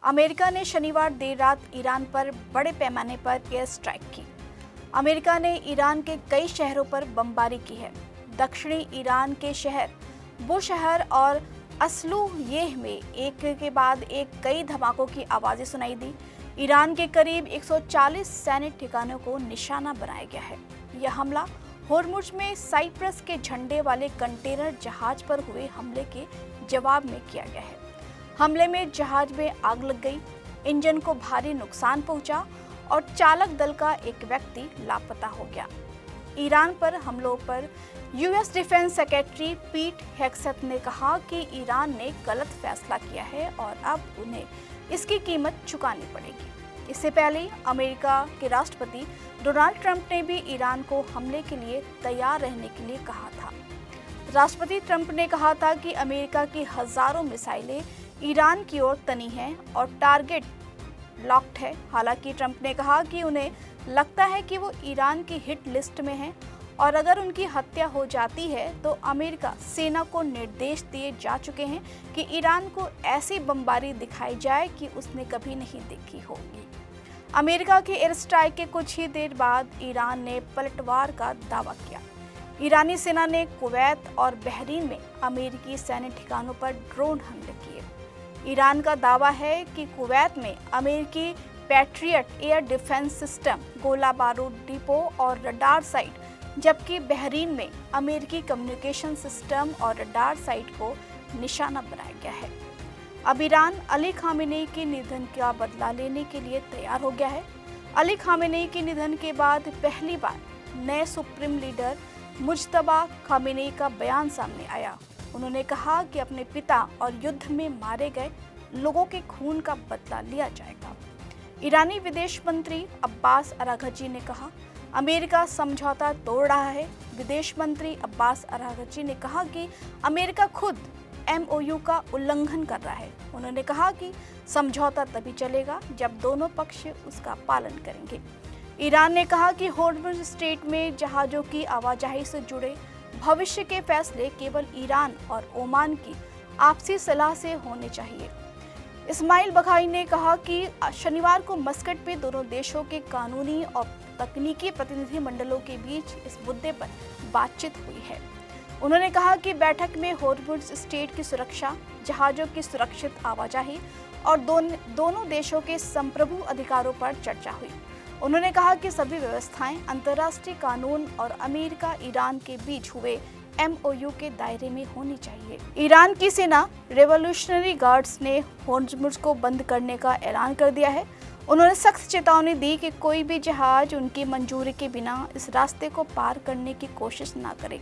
America ने शनिवार देर रात ईरान पर बड़े पैमाने पर एयर स्ट्राइक की। अमेरिका ने ईरान के कई शहरों पर बमबारी की है। दक्षिणी ईरान के शहर बुशहर और अस्लूयेह में एक के बाद एक कई धमाकों की आवाज़ें सुनाई दी। ईरान के करीब 140 सैन्य ठिकानों को निशाना बनाया गया है। यह हमला होर्मुज में साइप्रस के झंडे वाले कंटेनर जहाज पर हुए हमले के जवाब में किया गया है। हमले में जहाज में आग लग गई, इंजन को भारी नुकसान पहुंचा और चालक दल का एक व्यक्ति लापता हो गया। ईरान पर हमलों पर यूएस डिफेंस सेक्रेटरी पीट हेग्सेथ ने कहा कि ईरान ने गलत फैसला किया है और अब उन्हें इसकी कीमत चुकानी पड़ेगी। इससे पहले अमेरिका के राष्ट्रपति डोनाल्ड ट्रंप ने भी ईरान को हमले के लिए तैयार रहने के लिए कहा था। राष्ट्रपति ट्रंप ने कहा था कि अमेरिका की हजारों मिसाइलें ईरान की ओर तनी हैं और टारगेट लॉक्ड है। हालांकि ट्रंप ने कहा कि उन्हें लगता है कि वो ईरान की हिट लिस्ट में हैं और अगर उनकी हत्या हो जाती है तो अमेरिका सेना को निर्देश दिए जा चुके हैं कि ईरान को ऐसी बमबारी दिखाई जाए कि उसने कभी नहीं देखी होगी। अमेरिका के एयर स्ट्राइक के कुछ ही देर बाद ईरान ने पलटवार का दावा किया। ईरानी सेना ने कुवैत और बहरीन में अमेरिकी सैन्य ठिकानों पर ड्रोन हमले किए। ईरान का दावा है कि कुवैत में अमेरिकी पैट्रियट एयर डिफेंस सिस्टम, गोला बारूद डिपो और रडार साइट, जबकि बहरीन में अमेरिकी कम्युनिकेशन सिस्टम और रडार साइट को निशाना बनाया गया है। अब ईरान अली खामेनेई के निधन का बदला लेने के लिए तैयार हो गया है। अली खामेनेई के निधन के बाद पहली बार नए सुप्रीम लीडर मुज्तबा खामेनेई का बयान सामने आया। उन्होंने कहा कि अपने पिता और युद्ध में मारे गए लोगों के खून का बदला लिया जाएगा। ईरानी विदेश मंत्री अब्बास अराघची ने कहा, अमेरिका समझौता तोड़ रहा है। विदेश मंत्री अब्बास अराघची ने कहा कि अमेरिका खुद MOU का उल्लंघन कर रहा है। उन्होंने कहा कि समझौता तभी चलेगा जब दोनों पक्ष उसका पालन करेंगे। ईरान ने कहा कि होर्मुज स्ट्रेट में जहाज़ों की आवाजाही से जुड़े भविष्य के फैसले केवल ईरान और ओमान की आपसी सलाह से होने चाहिए। इस्माइल बघाई ने कहा कि शनिवार को मस्कट में दोनों देशों के कानूनी और तकनीकी प्रतिनिधि मंडलों के बीच इस मुद्दे पर बातचीत हुई है। उन्होंने कहा कि बैठक में होर्मुज स्ट्रेट की सुरक्षा, जहाज़ों की सुरक्षित आवाजाही और दोनों देशों के संप्रभु अधिकारों पर चर्चा हुई। उन्होंने कहा कि सभी व्यवस्थाएं अंतर्राष्ट्रीय कानून और अमेरिका ईरान के बीच हुए MOU के दायरे में होनी चाहिए। ईरान की सेना रेवोल्यूशनरी गार्ड्स ने होर्मुज को बंद करने का ऐलान कर दिया है। उन्होंने सख्त चेतावनी दी कि कोई भी जहाज उनकी मंजूरी के बिना इस रास्ते को पार करने की कोशिश न करे।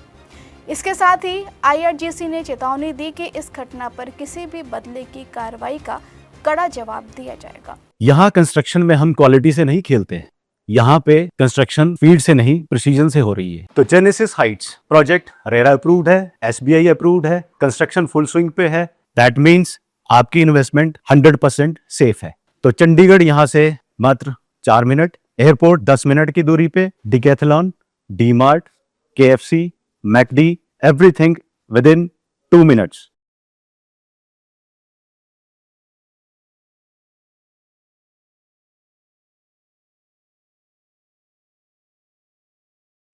इसके साथ ही IRGC ने चेतावनी दी कि इस घटना पर किसी भी बदले की कार्रवाई का कड़ा जवाब दिया जाएगा। यहाँ कंस्ट्रक्शन में हम क्वालिटी से नहीं खेलते हैं। यहाँ पे कंस्ट्रक्शन फील्ड से नहीं, प्रिसीजन से हो रही है। तो genesis Heights project RERA approved है, SBI अप्रूव्ड है, कंस्ट्रक्शन फुल स्विंग पे है। दैट मीन्स आपकी इन्वेस्टमेंट 100% सेफ है। तो चंडीगढ़ यहाँ से मात्र 4 मिनट, एयरपोर्ट 10 मिनट की दूरी पे, decathlon, DMart, KFC, McD, everything with in 2 minutes.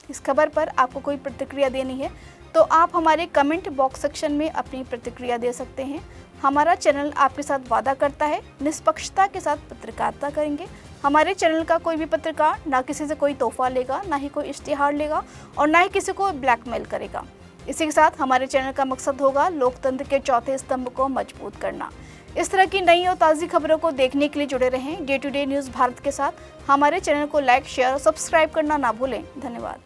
इस खबर पर आपको कोई प्रतिक्रिया देनी है तो आप हमारे कमेंट बॉक्स सेक्शन में अपनी प्रतिक्रिया दे सकते हैं। हमारा चैनल आपके साथ वादा करता है निष्पक्षता के साथ पत्रकारिता करेंगे। हमारे चैनल का कोई भी पत्रकार ना किसी से कोई तोहफा लेगा, ना ही कोई इश्तिहार लेगा और ना ही किसी को ब्लैकमेल करेगा। इसी के साथ हमारे चैनल का मकसद होगा लोकतंत्र के चौथे स्तंभ को मजबूत करना। इस तरह की नई और ताज़ी खबरों को देखने के लिए जुड़े रहें day to day news Bharat के साथ। हमारे चैनल को लाइक, शेयर और सब्सक्राइब करना ना भूलें। धन्यवाद।